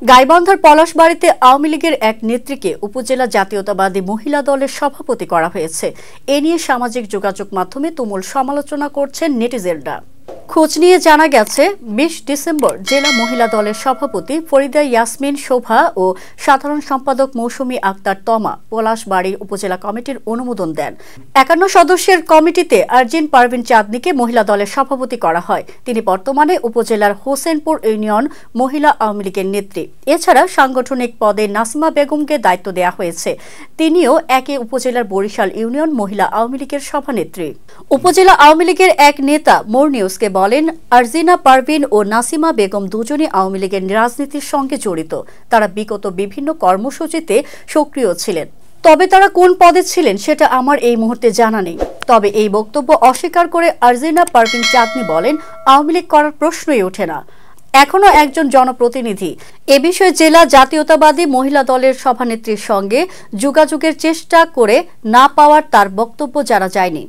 গাইবান্ধার পলাশবাড়ীতে আওয়ামী লীগের এক নেত্রীকে উপজেলা জাতীয়তাবাদী মহিলা দলের সভাপতি করা হয়েছে। এ নিয়ে সামাজিক যোগাযোগ মাধ্যমে তুমুল সমালোচনা করছেন নেটিজেনরা। খোঁজ নিয়ে জানা গেছে ২০ ডিসেম্বর জেলা মহিলা দলের সভাপতি ফরিদা ইয়াসমিন শোভা ও সাধারণ সম্পাদক মৌসুমী আক্তার তমা পলাশবাড়ী উপজেলা কমিটির অনুমোদন দেন। ৫১ সদস্যের কমিটিতে আরজিন পারভিন চাঁদনীকে মহিলা দলের সভাপতি করা হয়। তিনি বর্তমানে উপজেলার হোসেনপুর ইউনিয়ন মহিলা আওয়ামী লীগের নেত্রী। এছাড়া সাংগঠনিক পদে নাসিমা বেগমকে দায়িত্ব দেওয়া হয়েছে। তিনিও একই উপজেলার বরিশাল ইউনিয়ন মহিলা আওয়ামী লীগের সভানেত্রী। উপজেলা আওয়ামী লীগের এক নেতা মোর নিউজকে বলেন, আরজিনা পারভিন ও নাসিমা বেগম দুজনই আওয়ামী লীগের রাজনীতির সঙ্গে জড়িত। তারা বিগত বিভিন্ন কর্মসূচিতে সক্রিয় ছিলেন। তবে তারা কোন পদে ছিলেন সেটা আমার এই মুহূর্তে জানা নেই। তবে এই বক্তব্য অস্বীকার করে আরজিনা পারভিন চাঁদনী বলেন, আওয়ামী লীগ করার প্রশ্নই ওঠে না। এখনো একজন জনপ্রতিনিধি। এ বিষয়ে জেলা জাতীয়তাবাদী মহিলা দলের সভানেত্রীর সঙ্গে যোগাযোগের চেষ্টা করে না পাওয়ার তার বক্তব্য জানা যায়নি।